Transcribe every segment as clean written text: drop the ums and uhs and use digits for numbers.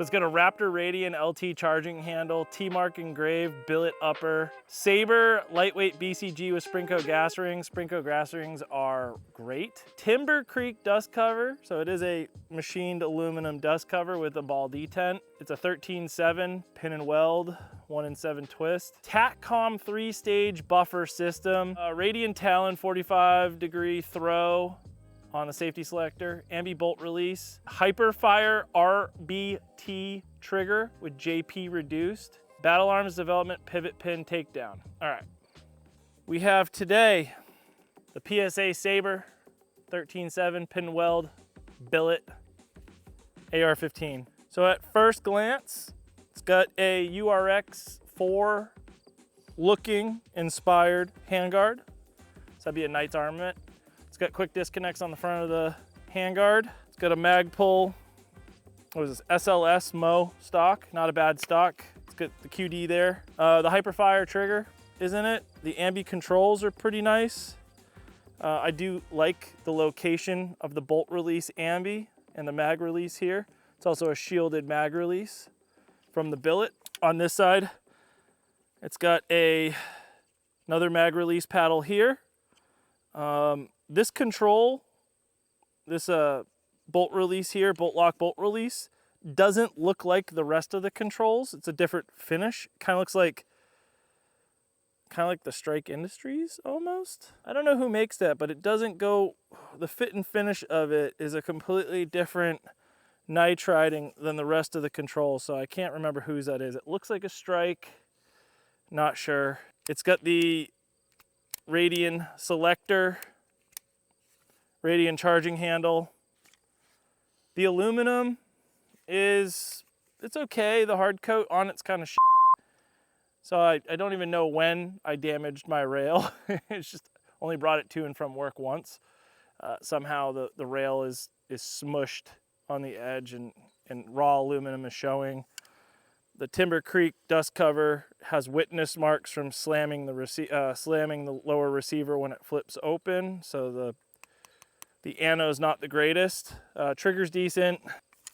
So it's got a Raptor Radian LT charging handle, T-Mark engraved, billet upper, Sabre lightweight BCG with Sprinco gas rings. Sprinco gas rings are great. Timber Creek dust cover. So it is a machined aluminum dust cover with a ball detent. It's a 13/7 pin and weld, 1-in-7 twist. Tatcom 3-stage buffer system. Radian Talon 45-degree throw on the safety selector, ambi bolt release, Hyperfire RBT trigger with JP reduced, Battle Arms development pivot pin takedown. All right, we have today the PSA Sabre 13/7 pin weld billet AR-15. So at first glance, it's got a URX-4 looking inspired handguard. So that'd be a knight's armament. It's got quick disconnects on the front of the handguard. It's got a mag pull, what is this, SLS Mo stock, not a bad stock. It's got the QD there. The Hyperfire trigger is in it. The ambi controls are pretty nice. I do like the location of the bolt release ambi and the mag release here. It's also a shielded mag release from the billet. On this side, it's got another mag release paddle here. This control, this bolt release here, bolt lock bolt release, doesn't look like the rest of the controls. It's a different finish. Kind of looks like, the Strike Industries almost. I don't know who makes that, but it doesn't go, the fit and finish of it is a completely different nitriding than the rest of the controls. So I can't remember whose that is. It looks like a Strike, not sure. It's got the Radian selector, Radian charging handle. The aluminum it's okay. The hard coat on it's kind of shit. So I don't even know when I damaged my rail. It's just only brought it to and from work once. Somehow the rail is smushed on the edge and raw aluminum is showing. The Timber Creek dust cover has witness marks from slamming the lower receiver when it flips open. So the ano's not the greatest. Trigger's decent.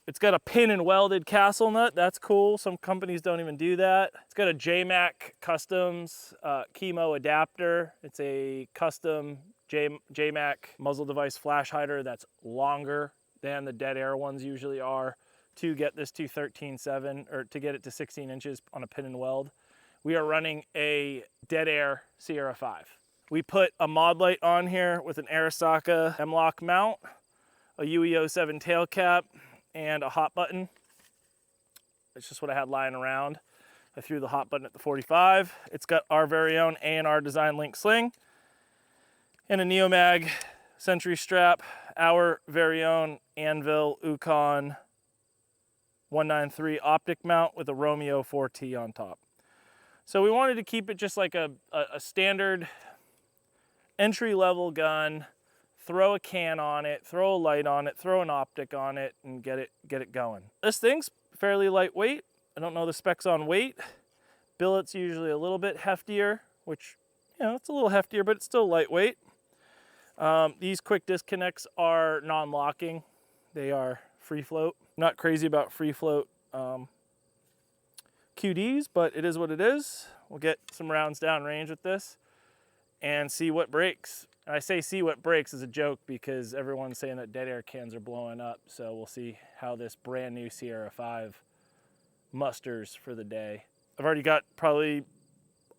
It's got a pin and welded castle nut. That's cool. Some companies don't even do that. It's got a JMac Customs chemo adapter. It's a custom JMac muzzle device flash hider that's longer than the dead air ones usually are to get this to 13/7 or to get it to 16 inches on a pin and weld. We are running a dead air Sierra5. We put a mod light on here with an Arisaka M-Lock mount, a UE07 tail cap, and a hot button. It's just what I had lying around. I threw the hot button at the 45. It's got our very own A&R Design Link sling and a Neomag Sentry strap, our very own Anvil Ukon 193 optic mount with a Romeo 4T on top. So we wanted to keep it just like a standard entry-level gun, throw a can on it, throw a light on it, throw an optic on it, and get it going. This thing's fairly lightweight. I don't know the specs on weight. Billet's usually a little bit heftier, which, you know, it's a little heftier, but it's still lightweight. These quick disconnects are non-locking. They are free float. Not crazy about free float QDs, but it is what it is. We'll get some rounds down range with this and see what breaks. And I say see what breaks as a joke because everyone's saying that dead air cans are blowing up. So we'll see how this brand new Sierra5 musters for the day. I've already got probably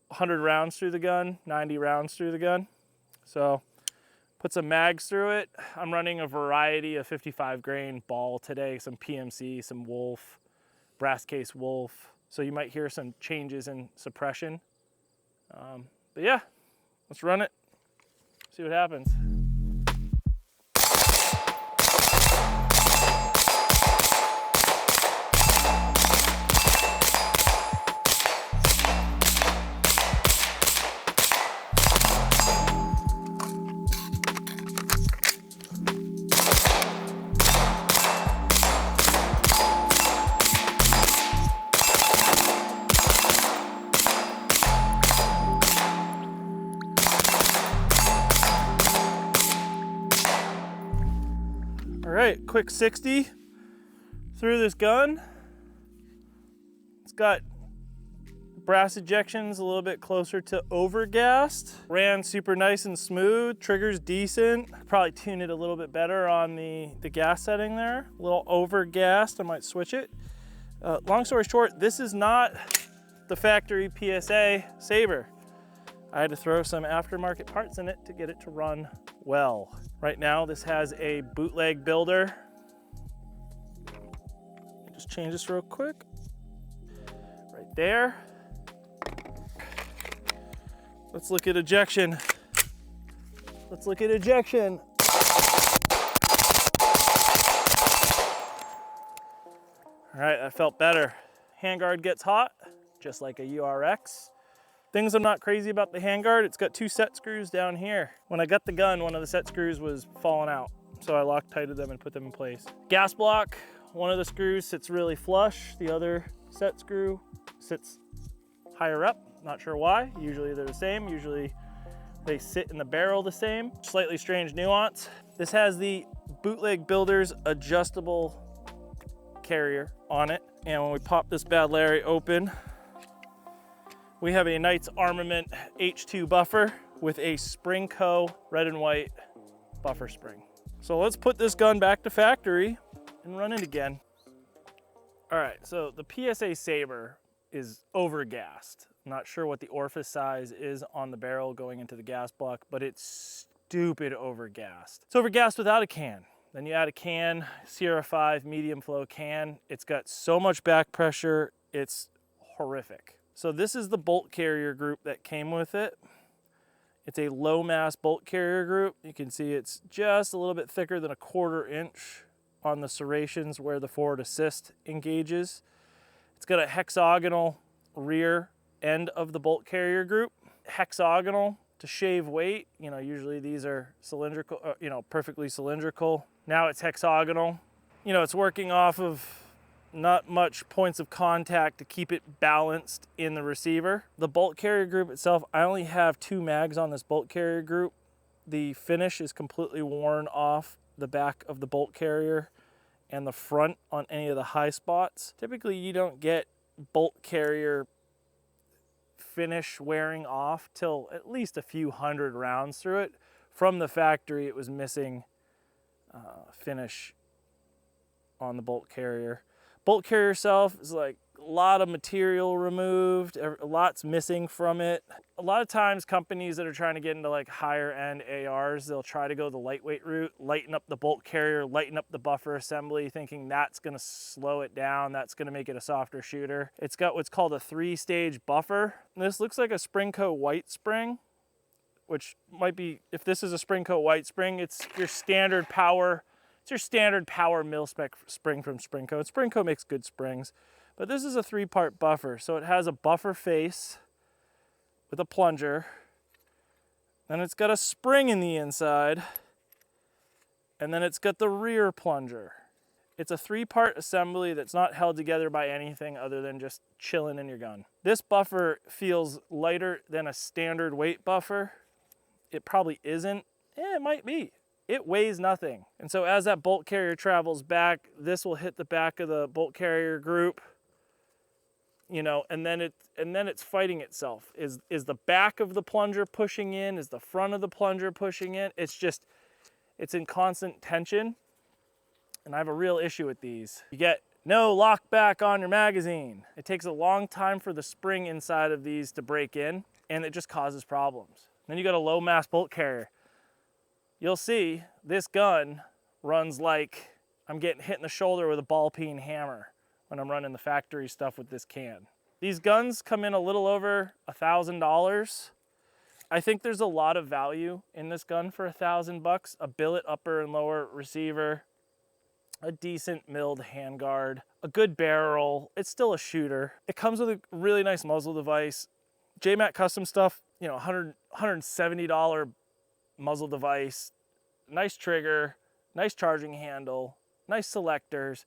100 rounds through the gun, 90 rounds through the gun. So put some mags through it. I'm running a variety of 55 grain ball today, some PMC, some Wolf, brass case Wolf. So you might hear some changes in suppression. But yeah, let's run it, see what happens. All right, quick 60 through this gun. got brass ejections a little bit closer to overgassed. Ran super nice and smooth, triggers decent. Probably tune it a little bit better on the gas setting there. A little overgassed, I might switch it. Long story short, this is not the factory PSA Sabre. I had to throw some aftermarket parts in it to get it to run well. Right now, this has a Bootleg Builder. Just change this real quick. Right there. Let's look at ejection. Let's look at ejection. All right, that felt better. Handguard gets hot, just like a URX. Things I'm not crazy about the handguard, it's got 2 set screws down here. When I got the gun, one of the set screws was falling out, so I Loctited them and put them in place. Gas block, one of the screws sits really flush. The other set screw sits higher up. Not sure why. Usually they're the same. Usually they sit in the barrel the same. Slightly strange nuance. This has the Bootleg Builder's adjustable carrier on it. And when we pop this bad Larry open, we have a Knights Armament H2 buffer with a Springco red and white buffer spring. So let's put this gun back to factory and run it again. All right, so the PSA Sabre is overgassed. I'm not sure what the orifice size is on the barrel going into the gas block, but it's stupid overgassed. It's overgassed without a can. Then you add a can, Sierra5 medium flow can. It's got so much back pressure, it's horrific. So this is the bolt carrier group that came with it. It's a low mass bolt carrier group. You can see it's just a little bit thicker than a 1/4 inch on the serrations where the forward assist engages. It's got a hexagonal rear end of the bolt carrier group. Hexagonal to shave weight. You know, usually these are cylindrical, perfectly cylindrical. Now it's hexagonal. You know, it's working off of not much points of contact to keep it balanced in the receiver. The bolt carrier group itself, I only have 2 mags on this bolt carrier group. The finish is completely worn off the back of the bolt carrier and the front on any of the high spots. Typically you don't get bolt carrier finish wearing off till at least a few hundred rounds through it. From the factory it was missing finish on the bolt carrier. Bolt carrier itself is like a lot of material removed, a lot's missing from it. A lot of times companies that are trying to get into like higher end ARs, they'll try to go the lightweight route, lighten up the bolt carrier, lighten up the buffer assembly, thinking that's gonna slow it down, that's gonna make it a softer shooter. It's got what's called a 3-stage buffer. And this looks like a Springco white spring, which might be, if this is a Springco white spring, it's your standard power. It's your standard power mil-spec spring from Springco. And Springco makes good springs, but this is a 3-part buffer. So it has a buffer face with a plunger, then it's got a spring in the inside, and then it's got the rear plunger. It's a 3-part assembly that's not held together by anything other than just chilling in your gun. This buffer feels lighter than a standard weight buffer. It probably isn't. It might be. It weighs nothing. And so as that bolt carrier travels back, this will hit the back of the bolt carrier group, you know, and then it's fighting itself. Is the back of the plunger pushing in? Is the front of the plunger pushing in? It's in constant tension. And I have a real issue with these. You get no lock back on your magazine. It takes a long time for the spring inside of these to break in, and it just causes problems. Then you got a low mass bolt carrier. You'll see this gun runs like I'm getting hit in the shoulder with a ball peen hammer when I'm running the factory stuff with this can. These guns come in a little over $1,000. I think there's a lot of value in this gun for $1,000. A billet upper and lower receiver, a decent milled handguard, a good barrel. It's still a shooter. It comes with a really nice muzzle device. JMac Custom stuff, you know, $170 muzzle device, nice trigger, nice charging handle, nice selectors,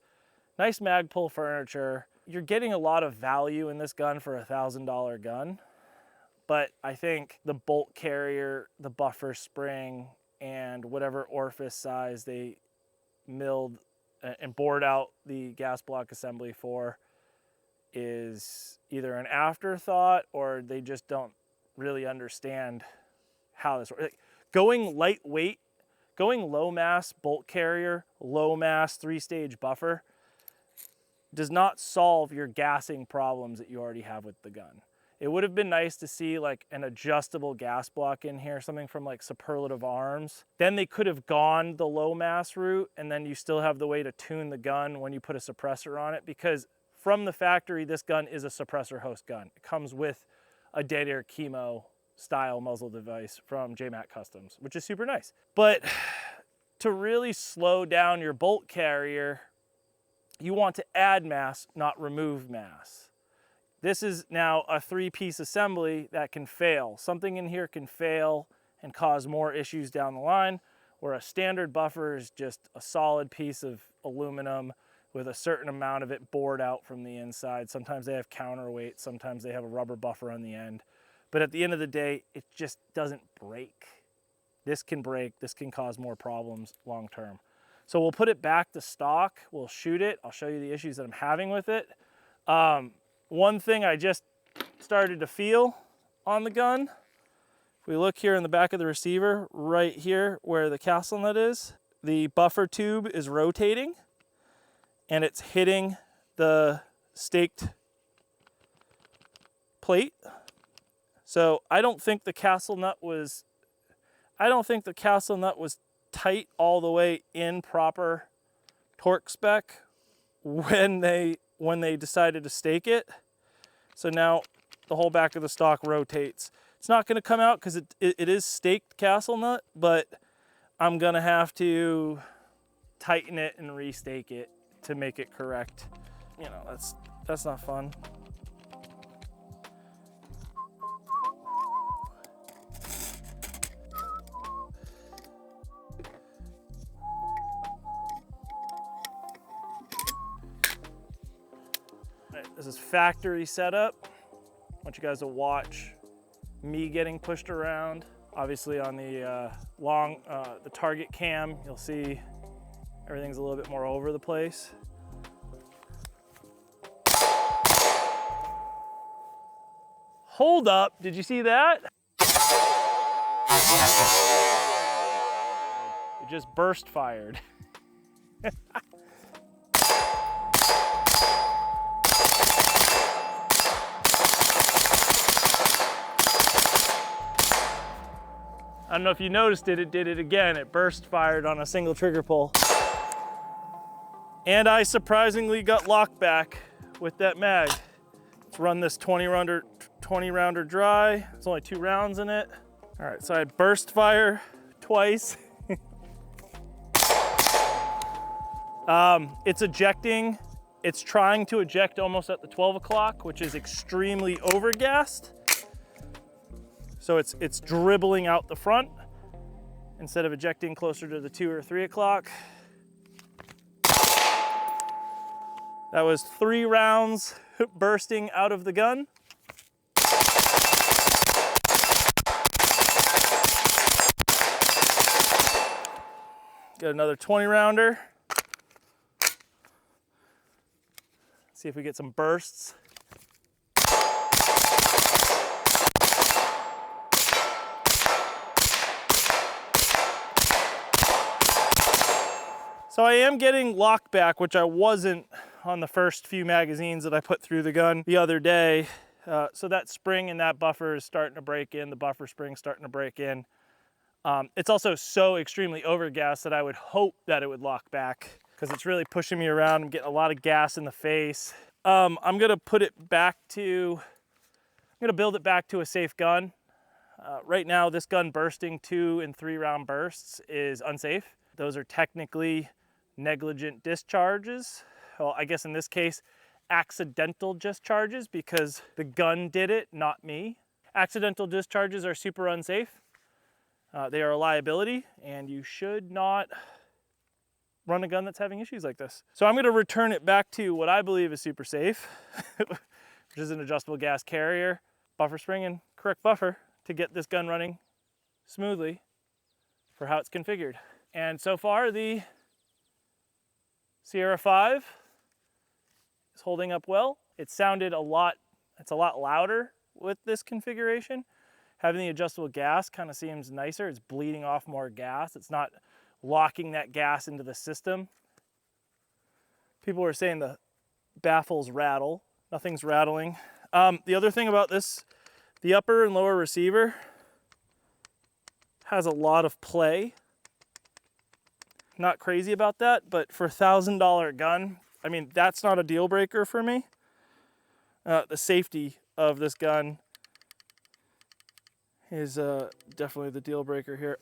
nice mag pull furniture. You're getting a lot of value in this gun for a $1,000 gun, but I think the bolt carrier, the buffer spring, and whatever orifice size they milled and bored out the gas block assembly for is either an afterthought or they just don't really understand how this works. Like, going lightweight, going low mass bolt carrier, low mass 3-stage buffer does not solve your gassing problems that you already have with the gun. It would have been nice to see like an adjustable gas block in here, something from like Superlative Arms. Then they could have gone the low mass route, and then you still have the way to tune the gun when you put a suppressor on it, because from the factory, this gun is a suppressor host gun. It comes with a dead air chemo style muzzle device from JMac Customs, which is super nice. But to really slow down your bolt carrier, you want to add mass, not remove mass. This is now a 3-piece assembly that can fail. Something in here can fail and cause more issues down the line, where a standard buffer is just a solid piece of aluminum with a certain amount of it bored out from the inside. Sometimes they have counterweight, sometimes they have a rubber buffer on the end. But at the end of the day, it just doesn't break. This can break, this can cause more problems long term. So we'll put it back to stock, we'll shoot it, I'll show you the issues that I'm having with it. One thing I just started to feel on the gun, if we look here in the back of the receiver, right here where the castle nut is, the buffer tube is rotating and it's hitting the staked plate. So I don't think the castle nut was tight all the way in proper torque spec when they decided to stake it. So now the whole back of the stock rotates. It's not going to come out because it is staked castle nut, but I'm going to have to tighten it and restake it to make it correct. You know, that's not fun. This is factory setup. I want you guys to watch me getting pushed around. Obviously on the the target cam, you'll see everything's a little bit more over the place. Hold up, did you see that? It just burst fired. I don't know if you noticed it, it did it again. It burst fired on a single trigger pull. And I surprisingly got locked back with that mag. Let's run this 20 rounder dry. There's only 2 rounds in it. All right, so I had burst fire twice. It's ejecting. It's trying to eject almost at the 12 o'clock, which is extremely overgassed. So it's dribbling out the front instead of ejecting closer to the 2 or 3 o'clock. That was 3 rounds bursting out of the gun. Got another 20 rounder. See if we get some bursts. So I am getting lock back, which I wasn't on the first few magazines that I put through the gun the other day. So that spring and that buffer is starting to break in. The buffer spring's starting to break in. It's also so extremely overgassed that I would hope that it would lock back because it's really pushing me around. I'm getting a lot of gas in the face. I'm gonna build it back to a safe gun. Right now, this gun bursting 2 and 3 round bursts is unsafe. Those are technically negligent discharges. Well, I guess in this case, accidental discharges because the gun did it, not me. Accidental discharges are super unsafe. They are a liability, and you should not run a gun that's having issues like this. So I'm gonna return it back to what I believe is super safe, which is an adjustable gas carrier, buffer spring, and correct buffer to get this gun running smoothly for how it's configured. And so far, the Sierra5 is holding up well. It sounded a lot, it's a lot louder with this configuration. Having the adjustable gas kind of seems nicer. It's bleeding off more gas. It's not locking that gas into the system. People were saying the baffles rattle. Nothing's rattling. The other thing about this, the upper and lower receiver has a lot of play. Not crazy about that, but for a $1,000 gun, I mean, that's not a deal breaker for me. The safety of this gun is definitely the deal breaker here.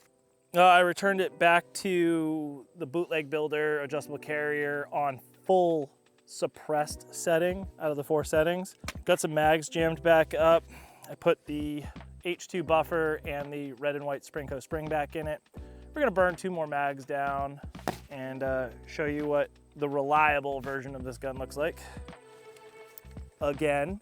I returned it back to the Bootleg Builder adjustable carrier on full suppressed setting out of the 4 settings. Got some mags jammed back up. I put the H2 buffer and the red and white Springco spring back in it. We're gonna burn 2 more mags down and show you what the reliable version of this gun looks like. Again.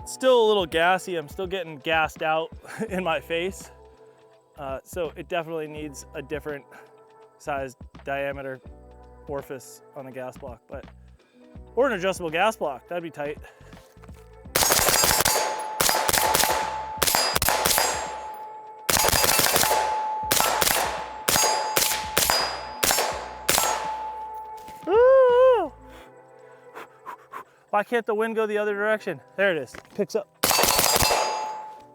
Still a little gassy. I'm still getting gassed out in my face. So it definitely needs a different size diameter orifice on the gas block, or an adjustable gas block, that'd be tight. Ooh. Why can't the wind go the other direction? There it is, picks up.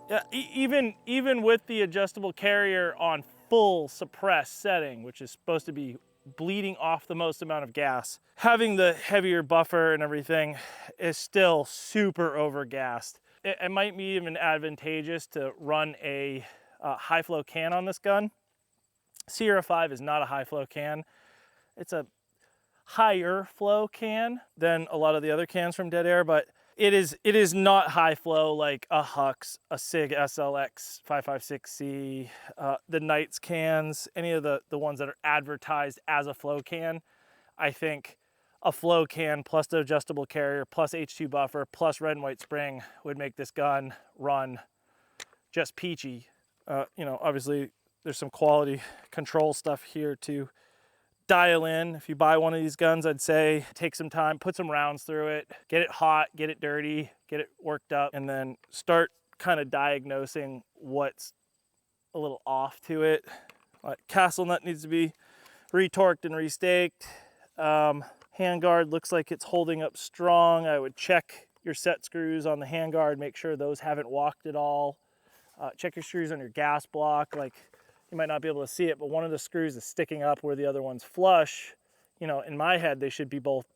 Yeah, even with the adjustable carrier on full suppressed setting, which is supposed to be bleeding off the most amount of gas, having the heavier buffer and everything is still super overgassed. It might be even advantageous to run a high flow can on this gun. Sierra5 is not a high flow can. It's a higher flow can than a lot of the other cans from Dead Air, but it is not high flow like a Hux, a SIG SLX 556C, the Knights cans, any of the ones that are advertised as a flow can. I think a flow can plus the adjustable carrier plus H2 buffer plus red and white spring would make this gun run just peachy. You know, obviously there's some quality control stuff here to dial in. If you buy one of these guns, I'd say take some time, put some rounds through it, get it hot, get it dirty, get it worked up, and then start kind of diagnosing what's a little off to it. Castle nut needs to be retorqued and restaked. Handguard looks like it's holding up strong. I would check your set screws on the handguard, make sure those haven't walked at all. Check your screws on your gas block. Like, you might not be able to see it, but one of the screws is sticking up where the other one's flush. You know, in my head, they should both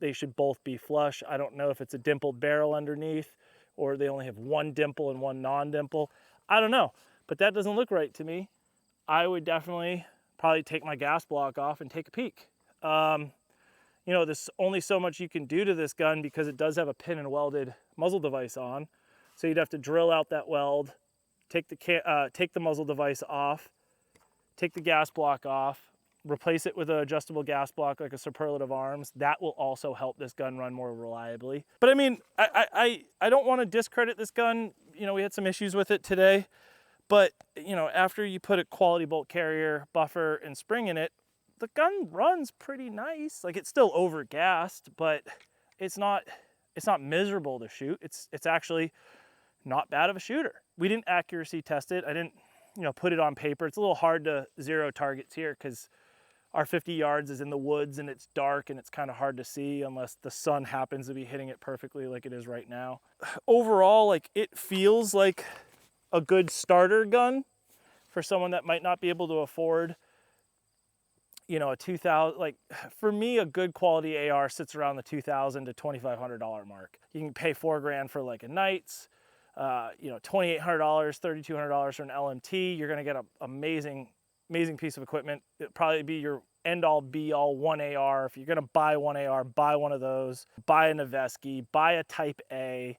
be flush. I don't know if it's a dimpled barrel underneath or they only have one dimple and one non-dimple. I don't know, but that doesn't look right to me. I would definitely probably take my gas block off and take a peek. You know, there's only so much you can do to this gun because it does have a pin and welded muzzle device on. So you'd have to drill out that weld, take the muzzle device off, take the gas block off, replace it with an adjustable gas block like a Superlative Arms. That will also help this gun run more reliably. But I mean, I don't want to discredit this gun. You know, we had some issues with it today, but you know, after you put a quality bolt carrier, buffer, and spring in it, the gun runs pretty nice. Like, it's still overgassed, but it's not miserable to shoot. It's actually not bad of a shooter. We didn't accuracy test it. I didn't, you know, put it on paper. It's a little hard to zero targets here because our 50 yards is in the woods and it's dark and it's kind of hard to see unless the sun happens to be hitting it perfectly like it is right now. Overall, like, it feels like a good starter gun for someone that might not be able to afford, you know, a 2,000, like, for me, a good quality AR sits around the $2,000 to $2,500 mark. You can pay $4 grand for like a Knights, you know, $2,800, $3,200 for an LMT. You're gonna get an amazing piece of equipment. It'll probably be your end all be all one AR. If you're gonna buy one AR, buy one of those. Buy a Noveski, buy a Type A.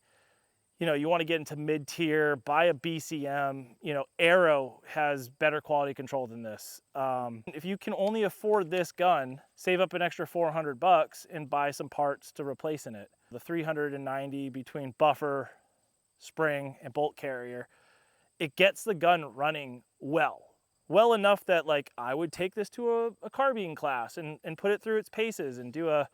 you know, you want to get into mid-tier, buy a BCM. You know, Arrow has better quality control than this. If you can only afford this gun, save up an extra $400 and buy some parts to replace in it. The 390 between buffer, spring, and bolt carrier, it gets the gun running well enough that, like, I would take this to a carbine class and put it through its paces and do a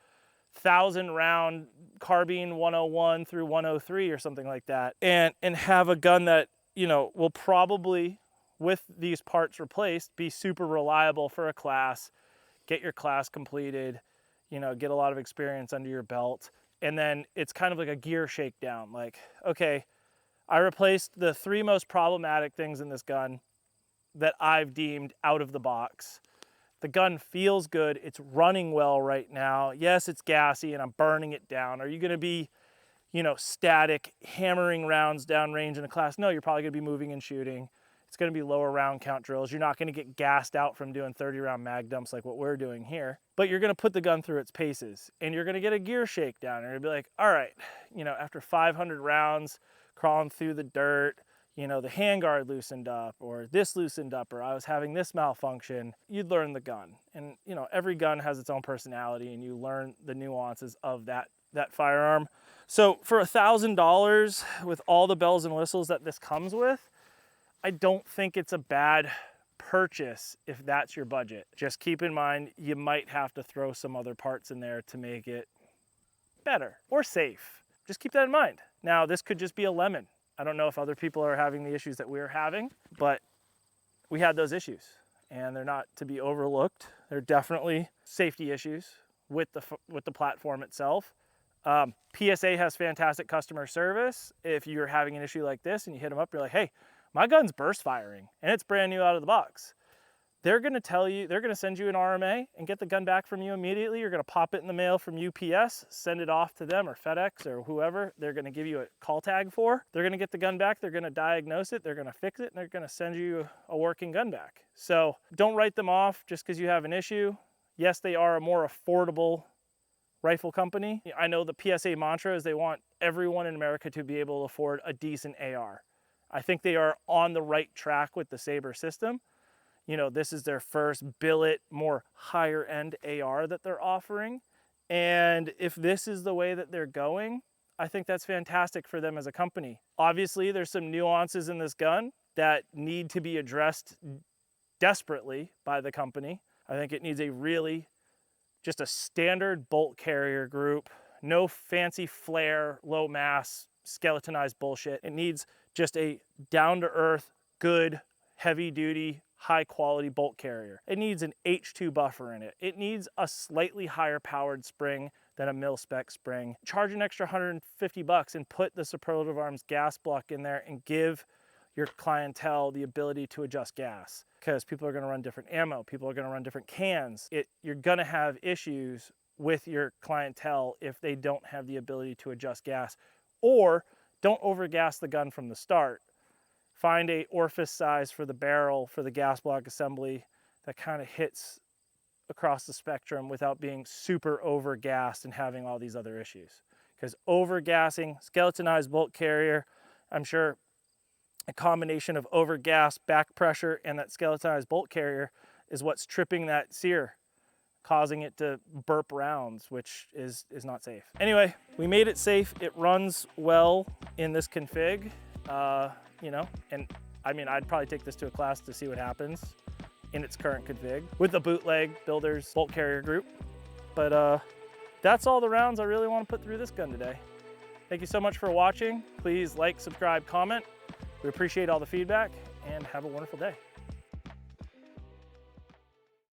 1,000 round carbine 101 through 103 or something like that, and have a gun that, you know, will probably, with these parts replaced, be super reliable for a class, get your class completed, you know, get a lot of experience under your belt. And then it's kind of like a gear shakedown. Like, okay, I replaced the 3 most problematic things in this gun that I've deemed out of the box. The gun feels good, it's running well right now. Yes, it's gassy and I'm burning it down. Are you gonna be, you know, static, hammering rounds downrange in a class? No, you're probably gonna be moving and shooting. It's gonna be lower round count drills. You're not gonna get gassed out from doing 30 round mag dumps like what we're doing here, but you're gonna put the gun through its paces and you're gonna get a gear shakedown. And you'll be like, all right, you know, after 500 rounds, crawling through the dirt, you know, the handguard loosened up, or this loosened up, or I was having this malfunction, you'd learn the gun. And, you know, every gun has its own personality and you learn the nuances of that firearm. So for $1,000 with all the bells and whistles that this comes with, I don't think it's a bad purchase if that's your budget. Just keep in mind, you might have to throw some other parts in there to make it better or safe. Just keep that in mind. Now, this could just be a lemon. I don't know if other people are having the issues that we're having, but we had those issues and they're not to be overlooked. They're definitely safety issues with the platform itself. PSA has fantastic customer service. If you're having an issue like this and you hit them up, you're like, hey, my gun's burst firing and it's brand new out of the box. They're gonna tell you, they're gonna send you an RMA and get the gun back from you immediately. You're gonna pop it in the mail from UPS, send it off to them, or FedEx or whoever they're gonna give you a call tag for. They're gonna get the gun back, they're gonna diagnose it, they're gonna fix it, and they're gonna send you a working gun back. So don't write them off just because you have an issue. Yes, they are a more affordable rifle company. I know the PSA mantra is they want everyone in America to be able to afford a decent AR. I think they are on the right track with the Sabre system. You know, this is their first billet, more higher end AR that they're offering. And if this is the way that they're going, I think that's fantastic for them as a company. Obviously, there's some nuances in this gun that need to be addressed desperately by the company. I think it needs just a standard bolt carrier group, no fancy flare, low mass, skeletonized bullshit. It needs just a down-to-earth, good, heavy-duty, high-quality bolt carrier. It needs an H2 buffer in it. It needs a slightly higher powered spring than a mil-spec spring. Charge an extra $150 and put the Superlative Arms gas block in there and give your clientele the ability to adjust gas, because people are going to run different ammo, people are going to run different cans. You're going to have issues with your clientele if they don't have the ability to adjust gas, or don't overgas the gun from the start. Find a orifice size for the barrel for the gas block assembly that kind of hits across the spectrum without being super overgassed and having all these other issues. Because overgassing, skeletonized bolt carrier, I'm sure a combination of overgas, back pressure, and that skeletonized bolt carrier is what's tripping that sear, causing it to burp rounds, which is not safe. Anyway, we made it safe. It runs well in this config. You know, and I mean, I'd probably take this to a class to see what happens in its current config with the Bootleg Builders bolt carrier group. But that's all the rounds I really want to put through this gun today. Thank you so much for watching. Please like, subscribe, comment. We appreciate all the feedback, and have a wonderful day.